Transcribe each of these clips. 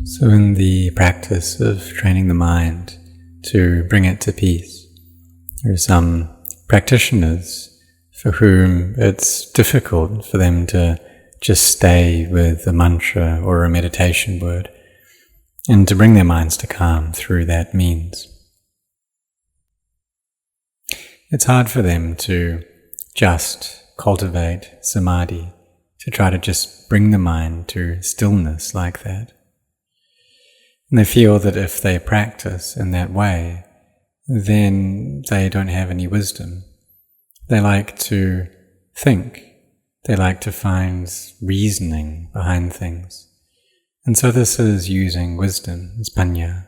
So in the practice of training the mind to bring it to peace, there are some practitioners for whom it's difficult for them to just stay with a mantra or a meditation word and to bring their minds to calm through that means. It's hard for them to just cultivate samadhi, to try to just bring the mind to stillness like that. And they feel that if they practice in that way, then they don't have any wisdom. They like to think. They like to find reasoning behind things. And so this is using wisdom, it's panya.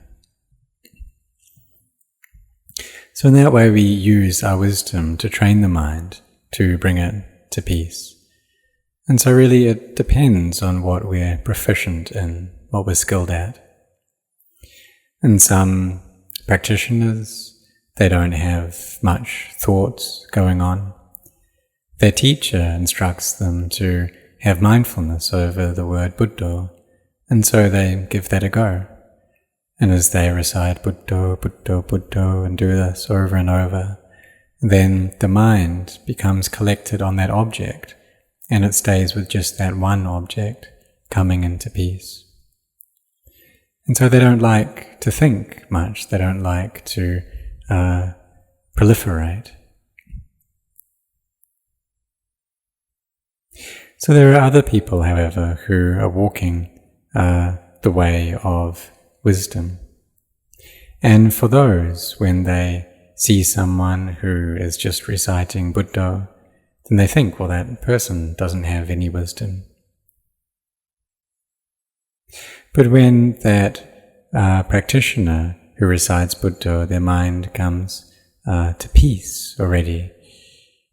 So in that way we use our wisdom to train the mind, to bring it to peace. And so really it depends on what we're proficient in, what we're skilled at. And some practitioners, they don't have much thoughts going on. Their teacher instructs them to have mindfulness over the word Buddha, and so they give that a go. And as they recite Buddha, Buddha, Buddha, and do this over and over, then the mind becomes collected on that object, and it stays with just that one object, coming into peace. And so they don't like to think much, they don't like to proliferate. So there are other people, however, who are walking the way of wisdom. And for those, when they see someone who is just reciting Buddha, then they think, well, that person doesn't have any wisdom. But when that practitioner who recites Buddha, their mind comes to peace already,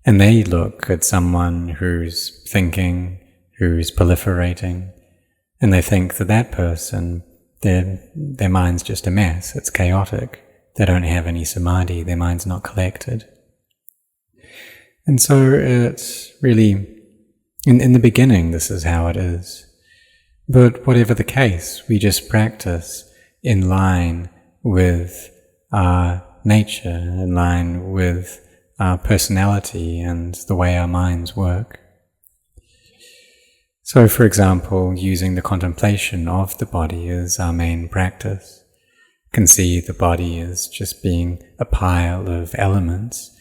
and they look at someone who's thinking, who's proliferating, and they think that that person, their mind's just a mess, it's chaotic, they don't have any samadhi, their mind's not collected. And so it's really, in the beginning, this is how it is. But whatever the case, we just practice in line with our nature, in line with our personality and the way our minds work. So, for example, using the contemplation of the body as our main practice, you can see the body as just being a pile of elements,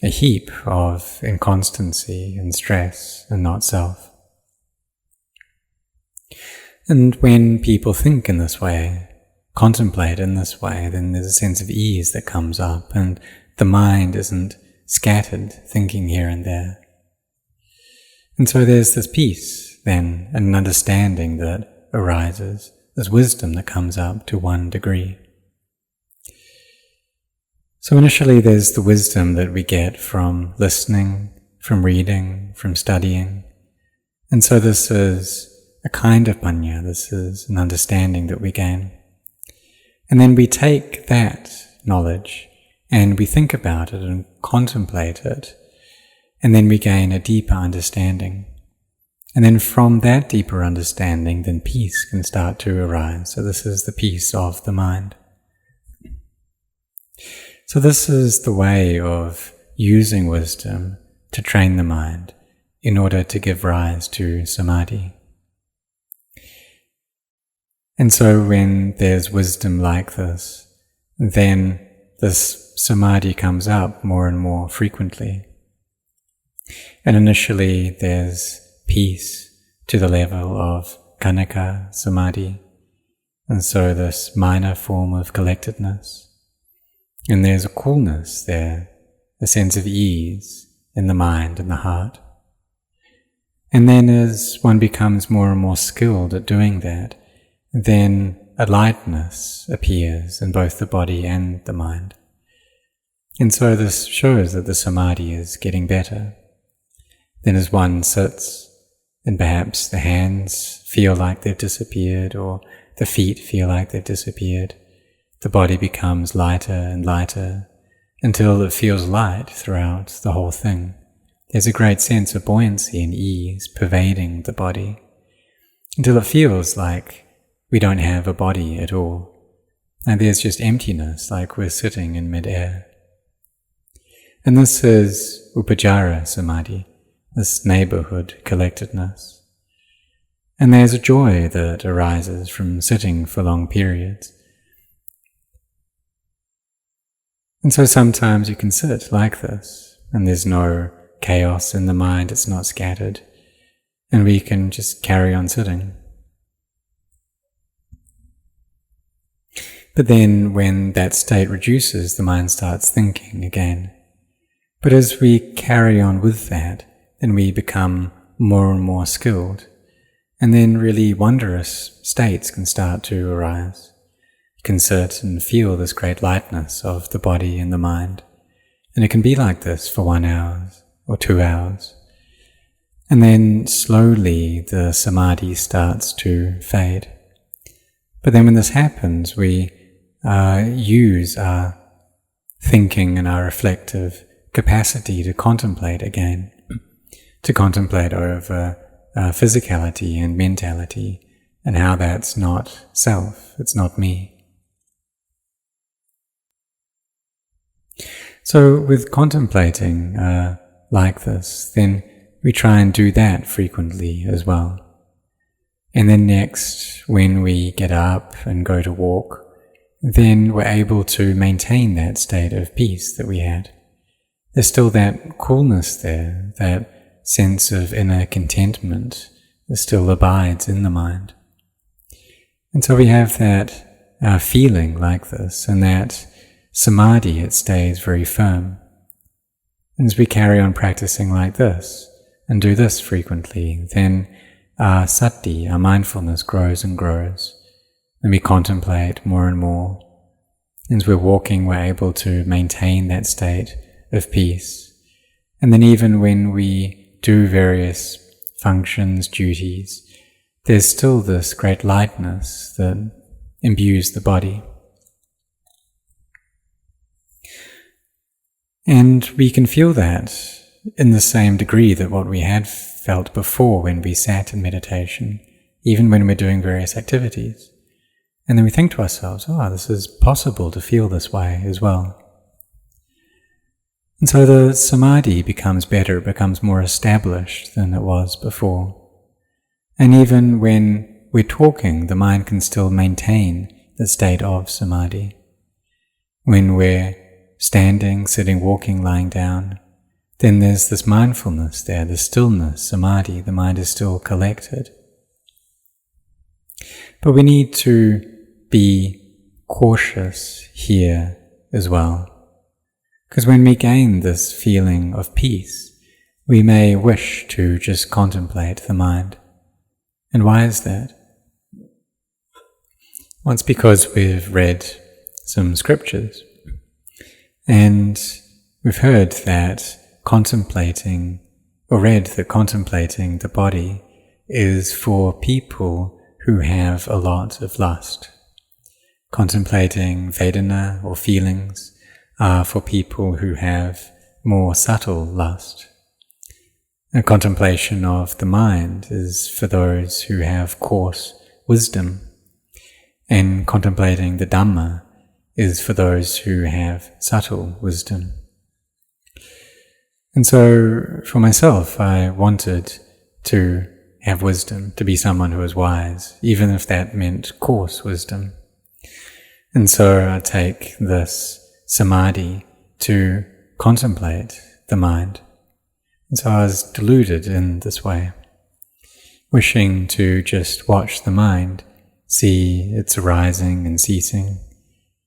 a heap of inconstancy and stress and not self. And when people think in this way, contemplate in this way, then there's a sense of ease that comes up, and the mind isn't scattered, thinking here and there. And so there's this peace then, and an understanding that arises, this wisdom that comes up to one degree. So initially there's the wisdom that we get from listening, from reading, from studying. And so this is a kind of panya, this is an understanding that we gain. And then we take that knowledge and we think about it and contemplate it, and then we gain a deeper understanding. And then from that deeper understanding, then peace can start to arise. So this is the peace of the mind. So this is the way of using wisdom to train the mind in order to give rise to samadhi. And so when there's wisdom like this, then this samadhi comes up more and more frequently. And initially there's peace to the level of khanika samadhi, and so this minor form of collectedness. And there's a coolness there, a sense of ease in the mind and the heart. And then as one becomes more and more skilled at doing that, then a lightness appears in both the body and the mind. And so this shows that the samadhi is getting better. Then as one sits, then perhaps the hands feel like they've disappeared, or the feet feel like they've disappeared. The body becomes lighter and lighter until it feels light throughout the whole thing. There's a great sense of buoyancy and ease pervading the body, until it feels like we don't have a body at all. And there's just emptiness, like we're sitting in mid-air. And this is Upacara Samadhi, this neighborhood collectedness. And there's a joy that arises from sitting for long periods. And so sometimes you can sit like this, and there's no chaos in the mind, it's not scattered, and we can just carry on sitting. But then when that state reduces, the mind starts thinking again. But as we carry on with that, then we become more and more skilled, and then really wondrous states can start to arise. You can sit and feel this great lightness of the body and the mind, and it can be like this for 1 hour or 2 hours. And then slowly the samadhi starts to fade. But then when this happens, we use our thinking and our reflective capacity to contemplate again, to contemplate over physicality and mentality, and how that's not self, it's not me. So with contemplating like this, then we try and do that frequently as well. And then next, when we get up and go to walk, then we're able to maintain that state of peace that we had. There's still that coolness there, that sense of inner contentment that still abides in the mind. And so we have that feeling like this, and that samadhi, it stays very firm. And as we carry on practicing like this, and do this frequently, then our sati, our mindfulness, grows and grows, and we contemplate more and more. And as we're walking, we're able to maintain that state of peace. And then even when we do various functions, duties, there's still this great lightness that imbues the body. And we can feel that in the same degree that what we had felt before when we sat in meditation, even when we're doing various activities. And then we think to ourselves, oh, this is possible to feel this way as well. And so the samadhi becomes better, it becomes more established than it was before. And even when we're talking, the mind can still maintain the state of samadhi. When we're standing, sitting, walking, lying down, then there's this mindfulness there, the stillness, samadhi, the mind is still collected. But we need to be cautious here as well. Because when we gain this feeling of peace, we may wish to just contemplate the mind. And why is that? Well, it's because we've read some scriptures, and we've heard that contemplating the body is for people who have a lot of lust. Contemplating Vedana or feelings are for people who have more subtle lust. A contemplation of the mind is for those who have coarse wisdom. And contemplating the Dhamma is for those who have subtle wisdom. And so, for myself, I wanted to have wisdom, to be someone who was wise, even if that meant coarse wisdom. And so I take this samadhi to contemplate the mind. And so I was deluded in this way, wishing to just watch the mind, see its arising and ceasing,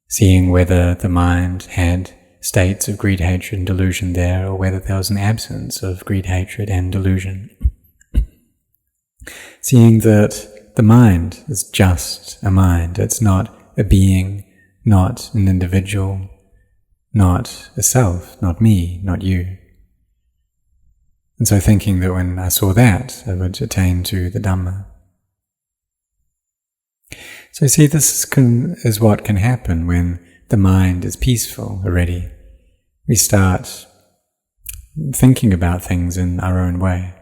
seeing whether the mind had states of greed, hatred, and delusion there, or whether there was an absence of greed, hatred, and delusion. Seeing that the mind is just a mind, it's not a being, not an individual, not a self, not me, not you. And so thinking that when I saw that, I would attain to the Dhamma. So you see, this is what can happen when the mind is peaceful already. We start thinking about things in our own way,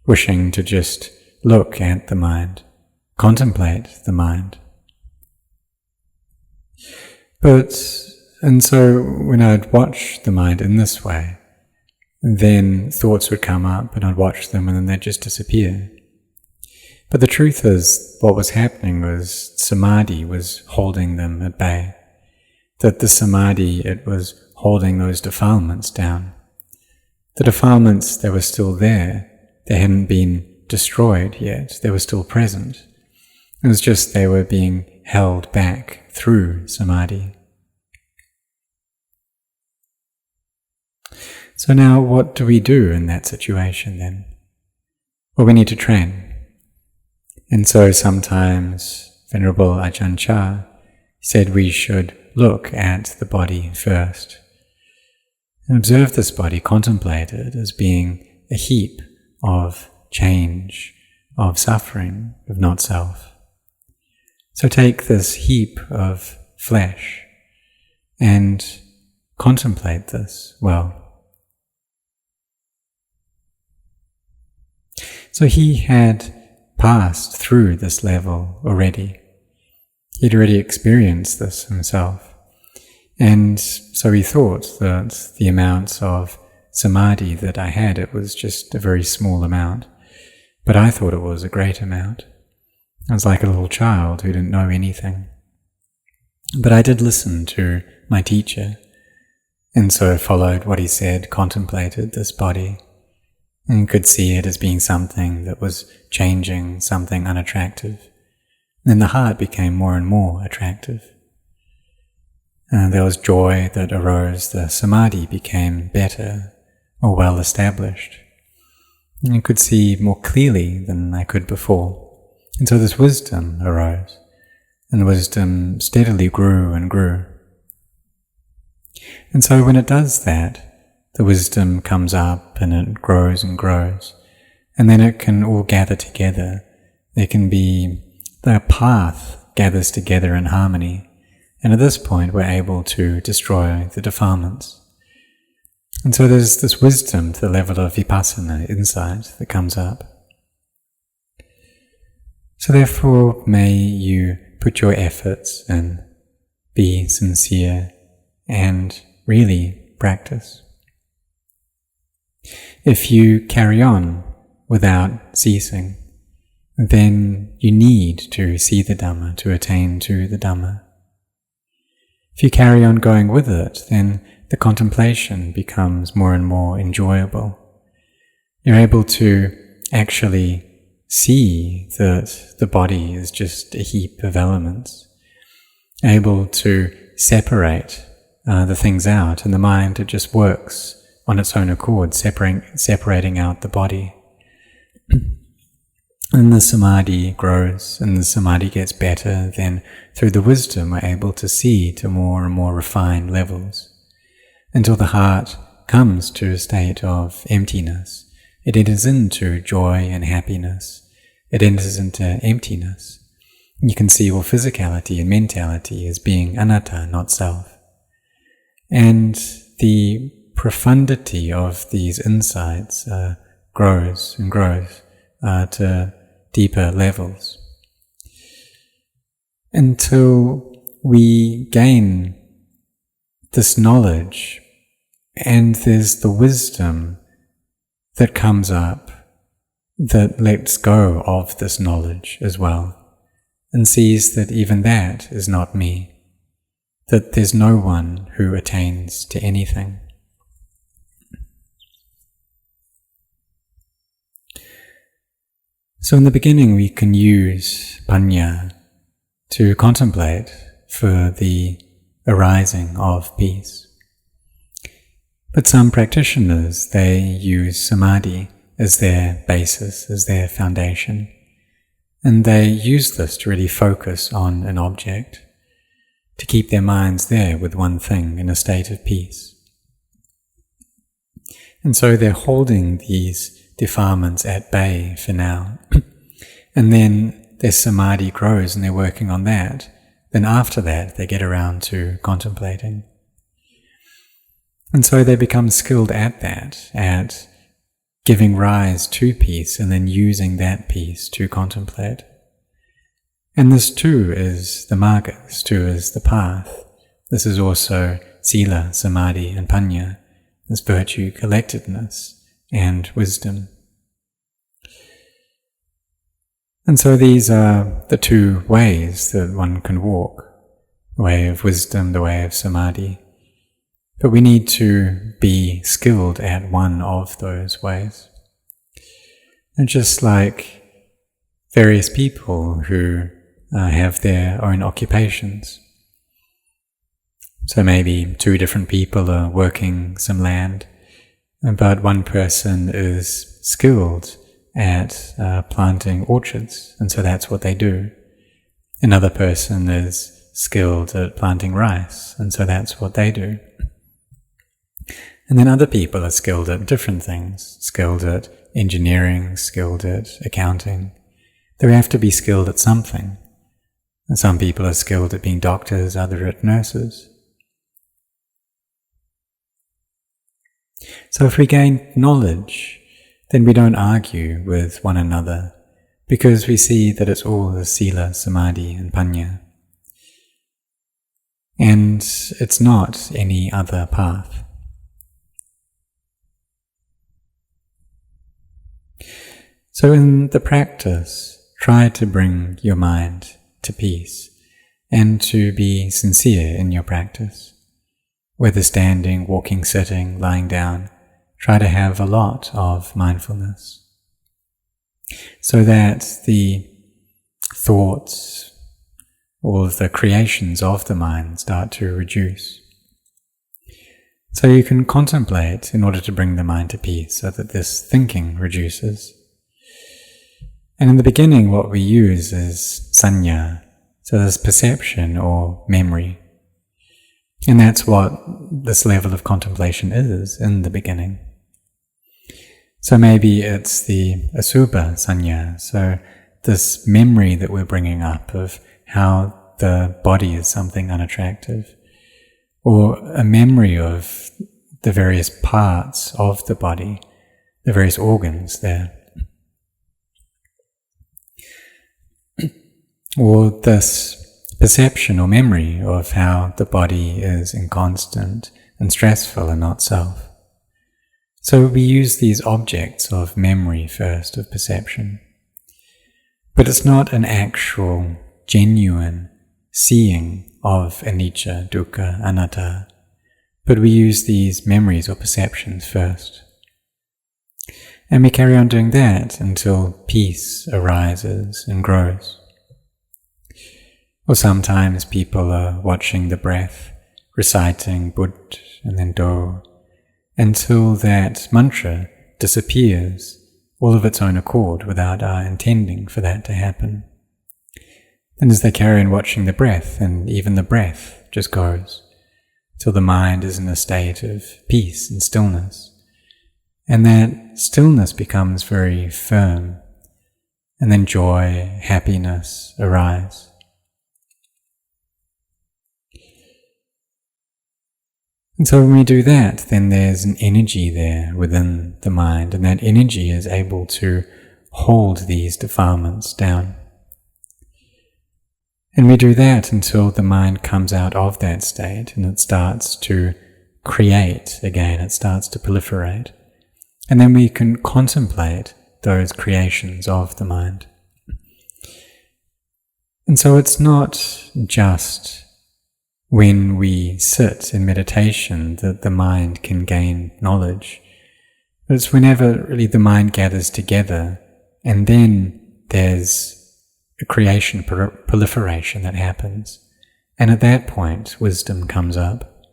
wishing to just look at the mind, contemplate the mind. And so when I'd watch the mind in this way, then thoughts would come up and I'd watch them and then they'd just disappear. But the truth is, what was happening was Samadhi was holding them at bay. That the Samadhi, it was holding those defilements down. The defilements, they were still there. They hadn't been destroyed yet. They were still present. It was just they were being held back through Samadhi. So now what do we do in that situation then? Well, we need to train. And so sometimes Venerable Ajahn Chah said we should look at the body first and observe this body, contemplate it as being a heap of change, of suffering, of not-self. So take this heap of flesh and contemplate this well. So he had passed through this level already. He'd already experienced this himself. And so he thought that the amounts of samadhi that I had, it was just a very small amount. But I thought it was a great amount. I was like a little child who didn't know anything. But I did listen to my teacher, and so followed what he said, contemplated this body, and could see it as being something that was changing, something unattractive. Then the heart became more and more attractive. And there was joy that arose, the samadhi became better, or well established. And I could see more clearly than I could before. And so this wisdom arose, and wisdom steadily grew and grew. And so when it does that, the wisdom comes up and it grows and grows, and then it can all gather together. There can be, the path gathers together in harmony, and at this point we're able to destroy the defilements. And so there's this wisdom to the level of vipassana, insight, that comes up. So therefore may you put your efforts and be sincere and really practice. If you carry on without ceasing, then you need to see the Dhamma, to attain to the Dhamma. If you carry on going with it, then the contemplation becomes more and more enjoyable. You're able to actually see that the body is just a heap of elements, able to separate the things out, and the mind, it just works on its own accord, separating out the body. And the samadhi grows, and the samadhi gets better, then through the wisdom we're able to see to more and more refined levels, until the heart comes to a state of emptiness. It enters into joy and happiness. It enters into emptiness. You can see all physicality and mentality as being anatta, not self. And the profundity of these insights grows and grows to deeper levels, until we gain this knowledge, and there's the wisdom that comes up that lets go of this knowledge as well, and sees that even that is not me, that there's no one who attains to anything. So in the beginning we can use panya to contemplate for the arising of peace. But some practitioners, they use samadhi as their basis, as their foundation, and they use this to really focus on an object, to keep their minds there with one thing in a state of peace. And so they're holding these defilements at bay for now. And then their samadhi grows and they're working on that. Then after that they get around to contemplating. And so they become skilled at that, at giving rise to peace and then using that peace to contemplate. And this too is the marga, this too is the path. This is also sila, samadhi and panya, this virtue, collectedness and wisdom. And so these are the two ways that one can walk, the way of wisdom, the way of samadhi. But we need to be skilled at one of those ways. And just like various people who have their own occupations. So maybe two different people are working some land, but one person is skilled at planting orchards, and so that's what they do. Another person is skilled at planting rice, and so that's what they do. And then other people are skilled at different things, skilled at engineering, skilled at accounting. They have to be skilled at something. And some people are skilled at being doctors, others at nurses. So if we gain knowledge, then we don't argue with one another, because we see that it's all the sila, samadhi and panya. And it's not any other path. So in the practice, try to bring your mind to peace and to be sincere in your practice. Whether standing, walking, sitting, lying down, try to have a lot of mindfulness so that the thoughts, all of the creations of the mind start to reduce. So you can contemplate in order to bring the mind to peace so that this thinking reduces. And in the beginning what we use is sanya, so there's perception or memory. And that's what this level of contemplation is in the beginning. So maybe it's the asubha sanya, so this memory that we're bringing up of how the body is something unattractive, or a memory of the various parts of the body, the various organs there. Or this perception or memory of how the body is inconstant and stressful and not self. So we use these objects of memory first, of perception. But it's not an actual, genuine seeing of anicca, dukkha, anatta, but we use these memories or perceptions first. And we carry on doing that until peace arises and grows. Or sometimes people are watching the breath, reciting Bud and then Do, until that mantra disappears all of its own accord without our intending for that to happen. Then as they carry on watching the breath, and even the breath just goes, till the mind is in a state of peace and stillness. And that stillness becomes very firm, and then joy, happiness arise. And so when we do that, then there's an energy there within the mind, and that energy is able to hold these defilements down. And we do that until the mind comes out of that state and it starts to create again, it starts to proliferate. And then we can contemplate those creations of the mind. And so it's not just when we sit in meditation that the mind can gain knowledge. But it's whenever really the mind gathers together, and then there's a creation, proliferation that happens. And at that point, wisdom comes up.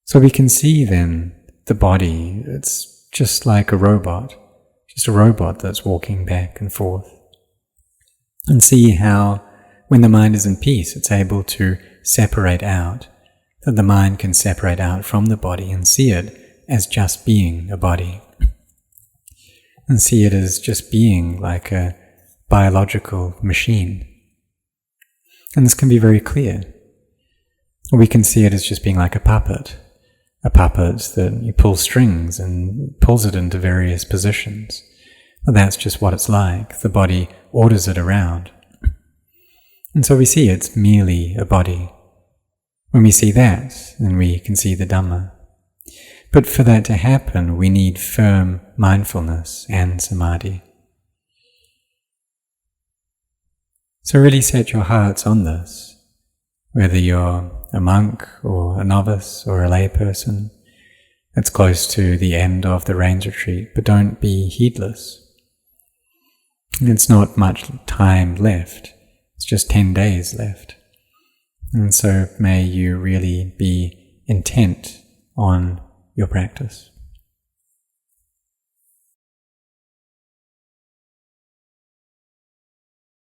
So we can see then the body, it's just like a robot that's walking back and forth. And see how when the mind is in peace, it's able to separate out, that the mind can separate out from the body and see it as just being a body. And see it as just being like a biological machine. And this can be very clear. Or we can see it as just being like a puppet that you pull strings and pulls it into various positions. Well, that's just what it's like. The body orders it around. And so we see it's merely a body. When we see that, then we can see the Dhamma. But for that to happen, we need firm mindfulness and Samadhi. So really set your hearts on this, whether you're a monk or a novice or a layperson. It's close to the end of the rains retreat, but don't be heedless. It's not much time left. It's just 10 days left. And so may you really be intent on your practice.